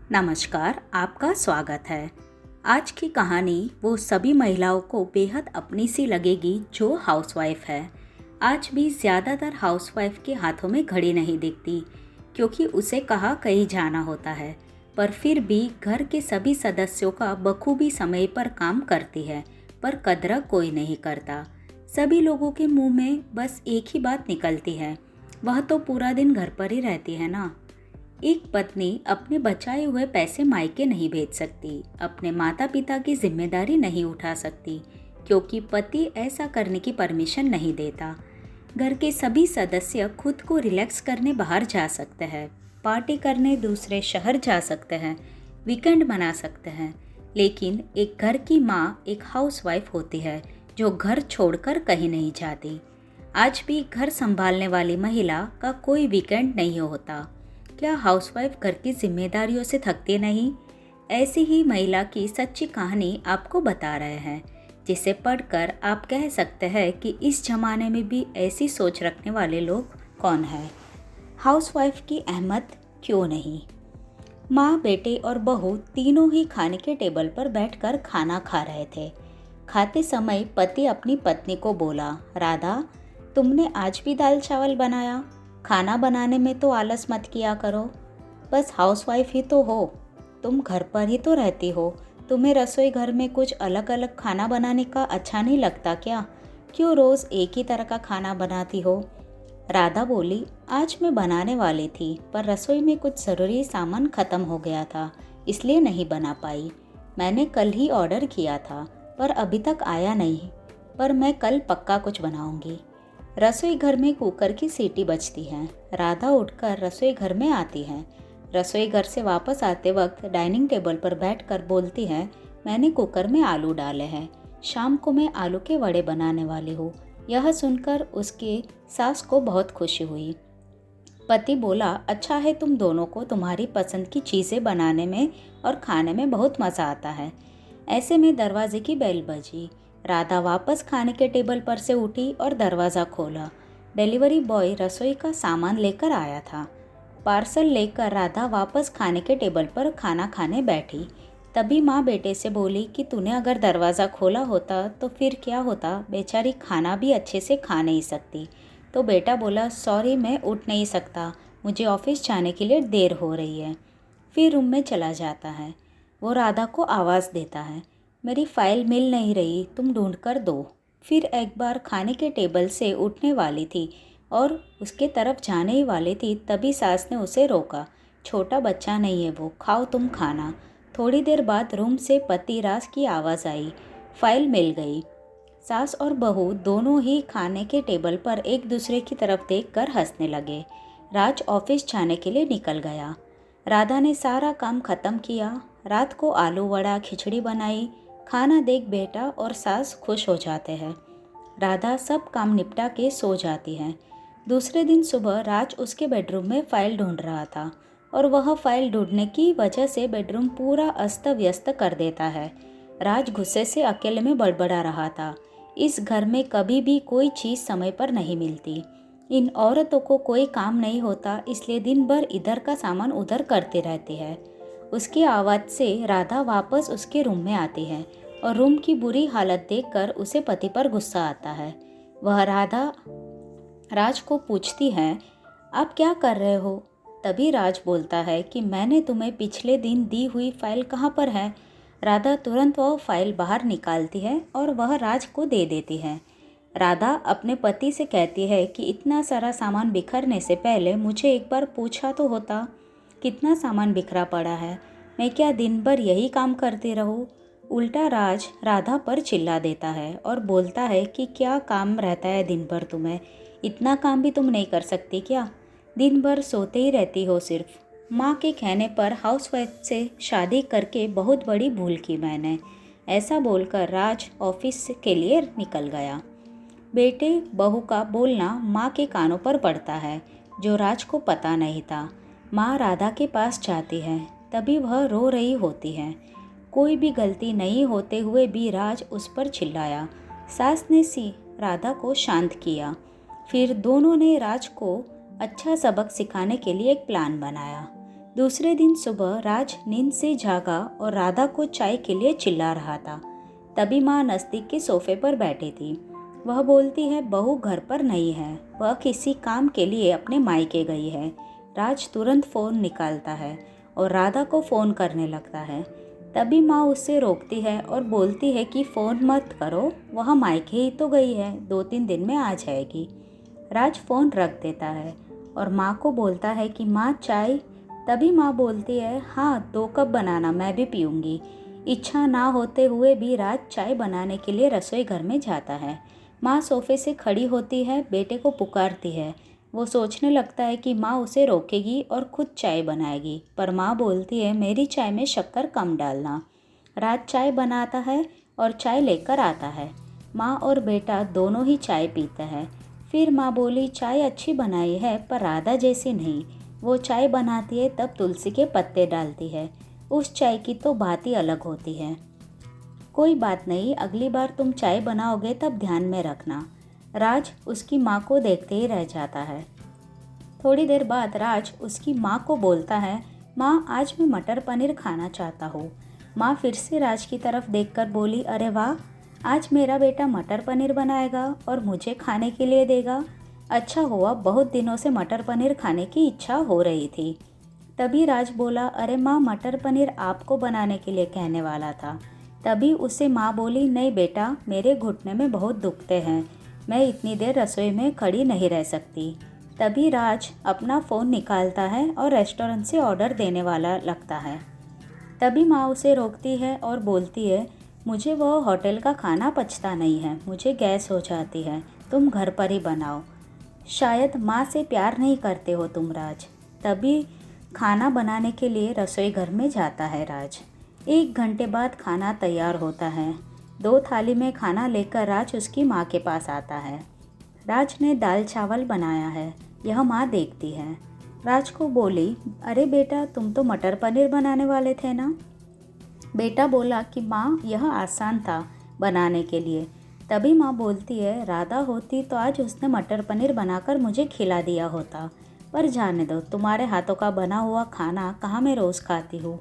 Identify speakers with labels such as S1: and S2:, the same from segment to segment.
S1: नमस्कार, आपका स्वागत है। आज की कहानी वो सभी महिलाओं को बेहद अपनी सी लगेगी जो हाउसवाइफ है। आज भी ज़्यादातर हाउसवाइफ के हाथों में घड़ी नहीं दिखती क्योंकि उसे कहाँ कहीं जाना होता है, पर फिर भी घर के सभी सदस्यों का बखूबी समय पर काम करती है, पर कदर कोई नहीं करता। सभी लोगों के मुंह में बस एक ही बात निकलती है, वह तो पूरा दिन घर पर ही रहती है ना। एक पत्नी अपने बचाए हुए पैसे मायके नहीं भेज सकती, अपने माता पिता की जिम्मेदारी नहीं उठा सकती क्योंकि पति ऐसा करने की परमिशन नहीं देता। घर के सभी सदस्य खुद को रिलैक्स करने बाहर जा सकते हैं, पार्टी करने दूसरे शहर जा सकते हैं, वीकेंड बना सकते हैं, लेकिन एक घर की माँ एक हाउसवाइफ होती है जो घर छोड़कर कहीं नहीं जाती। आज भी घर संभालने वाली महिला का कोई वीकेंड नहीं होता। क्या हाउसवाइफ घर की जिम्मेदारियों से थकती नहीं? ऐसी ही महिला की सच्ची कहानी आपको बता रहे हैं, जिसे पढ़कर आप कह सकते हैं कि इस जमाने में भी ऐसी सोच रखने वाले लोग कौन हैं। हाउसवाइफ की अहमियत क्यों नहीं? माँ, बेटे और बहू तीनों ही खाने के टेबल पर बैठकर खाना खा रहे थे। खाते समय पति अपनी पत्नी को बोला, राधा, तुमने आज भी दाल चावल बनाया? खाना बनाने में तो आलस मत किया करो। बस हाउसवाइफ ही तो हो, तुम घर पर ही तो रहती हो। तुम्हें रसोई घर में कुछ अलग अलग खाना बनाने का अच्छा नहीं लगता क्या? क्यों रोज़ एक ही तरह का खाना बनाती हो? राधा बोली, आज मैं बनाने वाली थी पर रसोई में कुछ ज़रूरी सामान ख़त्म हो गया था, इसलिए नहीं बना पाई। मैंने कल ही ऑर्डर किया था पर अभी तक आया नहीं, पर मैं कल पक्का कुछ बनाऊंगी। रसोई घर में कुकर की सीटी बजती है। राधा उठकर रसोई घर में आती है। रसोई घर से वापस आते वक्त डाइनिंग टेबल पर बैठकर बोलती है, मैंने कुकर में आलू डाले हैं, शाम को मैं आलू के वड़े बनाने वाली हूँ। यह सुनकर उसके सास को बहुत खुशी हुई। पति बोला, अच्छा है, तुम दोनों को तुम्हारी पसंद की चीज़ें बनाने में और खाने में बहुत मज़ा आता है। ऐसे में दरवाजे की बेल बजी। राधा वापस खाने के टेबल पर से उठी और दरवाज़ा खोला। डिलीवरी बॉय रसोई का सामान लेकर आया था। पार्सल लेकर राधा वापस खाने के टेबल पर खाना खाने बैठी। तभी माँ बेटे से बोली कि तूने अगर दरवाज़ा खोला होता तो फिर क्या होता, बेचारी खाना भी अच्छे से खा नहीं सकती। तो बेटा बोला, सॉरी, मैं उठ नहीं सकता, मुझे ऑफिस जाने के लिए देर हो रही है। फिर रूम में चला जाता है। वो राधा को आवाज़ देता है, मेरी फ़ाइल मिल नहीं रही, तुम ढूंढ कर दो। फिर एक बार खाने के टेबल से उठने वाली थी और उसके तरफ जाने ही वाली थी, तभी सास ने उसे रोका। छोटा बच्चा नहीं है वो, खाओ तुम खाना। थोड़ी देर बाद रूम से पति राज की आवाज़ आई, फ़ाइल मिल गई। सास और बहू दोनों ही खाने के टेबल पर एक दूसरे की तरफ देखकर हंसने लगे। राज ऑफिस जाने के लिए निकल गया। राधा ने सारा काम ख़त्म किया। रात को आलू वड़ा खिचड़ी बनाई। खाना देख बेटा और सास खुश हो जाते हैं। राधा सब काम निपटा के सो जाती है। दूसरे दिन सुबह राज उसके बेडरूम में फ़ाइल ढूंढ रहा था और वह फ़ाइल ढूंढने की वजह से बेडरूम पूरा अस्त व्यस्त कर देता है। राज गुस्से से अकेले में बड़बड़ा रहा था। इस घर में कभी भी कोई चीज़ समय पर नहीं मिलती। इन औरतों को कोई काम नहीं होता, इसलिए दिन भर इधर का सामान उधर करते रहते हैं। उसकी आवाज़ से राधा वापस उसके रूम में आती है और रूम की बुरी हालत देखकर उसे पति पर गुस्सा आता है। वह राज को पूछती है, आप क्या कर रहे हो? तभी राज बोलता है कि मैंने तुम्हें पिछले दिन दी हुई फ़ाइल कहाँ पर है? राधा तुरंत वह फ़ाइल बाहर निकालती है और वह राज को दे देती है। राधा अपने पति से कहती है कि इतना सारा सामान बिखरने से पहले मुझे एक बार पूछा तो होता, कितना सामान बिखरा पड़ा है, मैं क्या दिन भर यही काम करती रहूं? उल्टा राज राधा पर चिल्ला देता है और बोलता है कि क्या काम रहता है दिन भर तुम्हें, इतना काम भी तुम नहीं कर सकती क्या? दिन भर सोते ही रहती हो सिर्फ। माँ के कहने पर हाउसवाइफ से शादी करके बहुत बड़ी भूल की मैंने। ऐसा बोलकर राज ऑफिस के लिए निकल गया। बेटे बहू का बोलना माँ के कानों पर पड़ता है, जो राज को पता नहीं था। माँ राधा के पास जाती है, तभी वह रो रही होती है। कोई भी गलती नहीं होते हुए भी राज उस पर चिल्लाया। सास ने राधा को शांत किया। फिर दोनों ने राज को अच्छा सबक सिखाने के लिए एक प्लान बनाया। दूसरे दिन सुबह राज नींद से जागा और राधा को चाय के लिए चिल्ला रहा था। तभी माँ नज़दीक के सोफे पर बैठी थी। वह बोलती है, बहू घर पर नहीं है, वह किसी काम के लिए अपने मायके गई है। राज तुरंत फ़ोन निकालता है और राधा को फ़ोन करने लगता है। तभी माँ उससे रोकती है और बोलती है कि फ़ोन मत करो, वह मायके ही तो गई है, 2-3 दिन में आ जाएगी। राज फ़ोन रख देता है और माँ को बोलता है कि माँ चाय। तभी माँ बोलती है, हाँ 2 कप बनाना, मैं भी पीऊँगी। इच्छा ना होते हुए भी राज चाय बनाने के लिए रसोई घर में जाता है। माँ सोफे से खड़ी होती है, बेटे को पुकारती है। वो सोचने लगता है कि माँ उसे रोकेगी और खुद चाय बनाएगी, पर माँ बोलती है, मेरी चाय में शक्कर कम डालना। राज चाय बनाता है और चाय लेकर आता है। माँ और बेटा दोनों ही चाय पीते हैं। फिर माँ बोली, चाय अच्छी बनाई है पर राधा जैसी नहीं। वो चाय बनाती है तब तुलसी के पत्ते डालती है, उस चाय की तो बात ही अलग होती है। कोई बात नहीं, अगली बार तुम चाय बनाओगे तब ध्यान में रखना। राज उसकी माँ को देखते ही रह जाता है। थोड़ी देर बाद राज उसकी माँ को बोलता है, माँ आज मैं मटर पनीर खाना चाहता हूँ। माँ फिर से राज की तरफ देखकर बोली, अरे वाह, आज मेरा बेटा मटर पनीर बनाएगा और मुझे खाने के लिए देगा। अच्छा हुआ, बहुत दिनों से मटर पनीर खाने की इच्छा हो रही थी। तभी राज बोला, अरे माँ, मटर पनीर आपको बनाने के लिए कहने वाला था। तभी उसे माँ बोली, नहीं बेटा, मेरे घुटने में बहुत दुखते हैं, मैं इतनी देर रसोई में खड़ी नहीं रह सकती। तभी राज अपना फ़ोन निकालता है और रेस्टोरेंट से ऑर्डर देने वाला लगता है। तभी माँ उसे रोकती है और बोलती है, मुझे वह होटल का खाना पचता नहीं है, मुझे गैस हो जाती है, तुम घर पर ही बनाओ। शायद माँ से प्यार नहीं करते हो तुम राज। तभी खाना बनाने के लिए रसोई घर में जाता है राज। 1 घंटे बाद खाना तैयार होता है। 2 थाली में खाना लेकर राज उसकी माँ के पास आता है। राज ने दाल चावल बनाया है, यह माँ देखती है। राज को बोली, अरे बेटा, तुम तो मटर पनीर बनाने वाले थे ना। बेटा बोला कि माँ, यह आसान था बनाने के लिए। तभी माँ बोलती है, राधा होती तो आज उसने मटर पनीर बनाकर मुझे खिला दिया होता, पर जाने दो, तुम्हारे हाथों का बना हुआ खाना कहाँ मैं रोज़ खाती हूँ।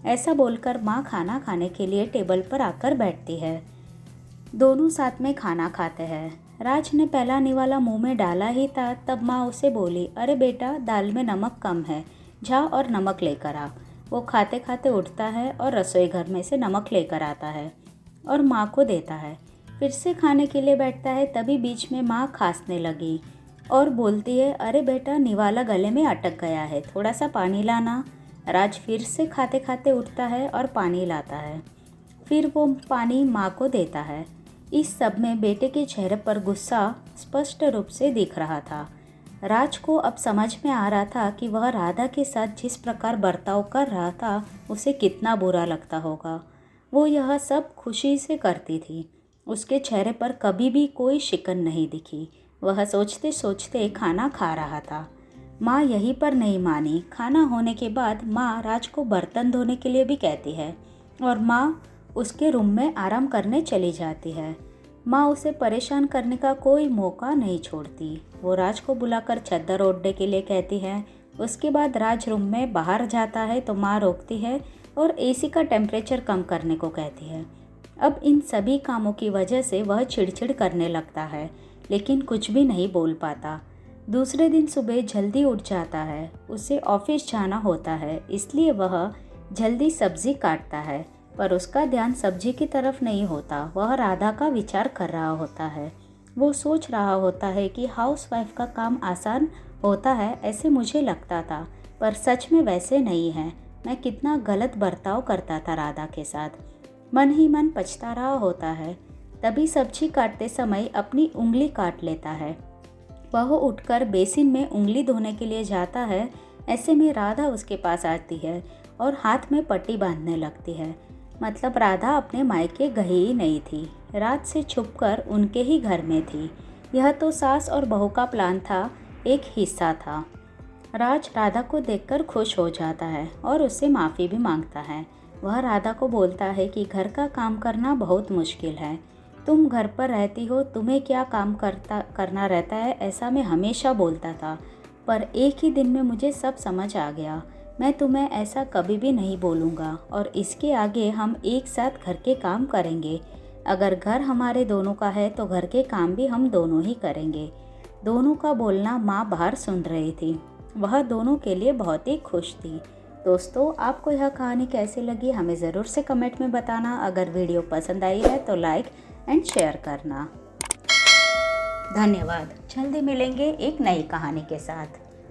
S1: ऐसा बोलकर माँ खाना खाने के लिए टेबल पर आकर बैठती है। दोनों साथ में खाना खाते हैं। राज ने पहला निवाला मुंह में डाला ही था, तब माँ उसे बोली, अरे बेटा, दाल में नमक कम है, जा और नमक लेकर आ। वो खाते खाते उठता है और रसोई घर में से नमक लेकर आता है और माँ को देता है। फिर से खाने के लिए बैठता है। तभी बीच में माँ खांसने लगी और बोलती है, अरे बेटा, निवाला गले में अटक गया है, थोड़ा सा पानी लाना। राज फिर से खाते खाते उठता है और पानी लाता है। फिर वो पानी माँ को देता है। इस सब में बेटे के चेहरे पर गुस्सा स्पष्ट रूप से दिख रहा था। राज को अब समझ में आ रहा था कि वह राधा के साथ जिस प्रकार बर्ताव कर रहा था उसे कितना बुरा लगता होगा। वो यह सब खुशी से करती थी। उसके चेहरे पर कभी भी कोई शिकन नहीं दिखी। वह सोचते सोचते खाना खा रहा था। माँ यहीं पर नहीं मानी। खाना होने के बाद माँ राज को बर्तन धोने के लिए भी कहती है और माँ उसके रूम में आराम करने चली जाती है। माँ उसे परेशान करने का कोई मौका नहीं छोड़ती। वो राज को बुलाकर चद्दर ओढ़ने के लिए कहती है। उसके बाद राज रूम में बाहर जाता है तो माँ रोकती है और एसी का टेम्परेचर कम करने को कहती है। अब इन सभी कामों की वजह से वह चिड़चिड़ करने लगता है, लेकिन कुछ भी नहीं बोल पाता। दूसरे दिन सुबह जल्दी उठ जाता है। उसे ऑफिस जाना होता है, इसलिए वह जल्दी सब्जी काटता है, पर उसका ध्यान सब्जी की तरफ नहीं होता। वह राधा का विचार कर रहा होता है। वो सोच रहा होता है कि हाउसवाइफ का काम आसान होता है, ऐसे मुझे लगता था, पर सच में वैसे नहीं है। मैं कितना गलत बर्ताव करता था राधा के साथ। मन ही मन पछता रहा होता है। तभी सब्जी काटते समय अपनी उंगली काट लेता है। वह उठकर बेसिन में उंगली धोने के लिए जाता है। ऐसे में राधा उसके पास आती है और हाथ में पट्टी बांधने लगती है। मतलब राधा अपने मायके गई ही नहीं थी, रात से छुपकर उनके ही घर में थी। यह तो सास और बहू का प्लान था, एक हिस्सा था। राज राधा को देखकर खुश हो जाता है और उससे माफ़ी भी मांगता है। वह राधा को बोलता है कि घर का काम करना बहुत मुश्किल है। तुम घर पर रहती हो, तुम्हें क्या काम करना रहता है, ऐसा मैं हमेशा बोलता था, पर एक ही दिन में मुझे सब समझ आ गया। मैं तुम्हें ऐसा कभी भी नहीं बोलूँगा और इसके आगे हम एक साथ घर के काम करेंगे। अगर घर हमारे दोनों का है तो घर के काम भी हम दोनों ही करेंगे। दोनों का बोलना माँ बाहर सुन रही थी। वह दोनों के लिए बहुत ही खुश थी। दोस्तों, आपको यह कहानी कैसी लगी हमें ज़रूर से कमेंट में बताना। अगर वीडियो पसंद आई है तो लाइक एंड शेयर करना। धन्यवाद। जल्दी मिलेंगे एक नई कहानी के साथ।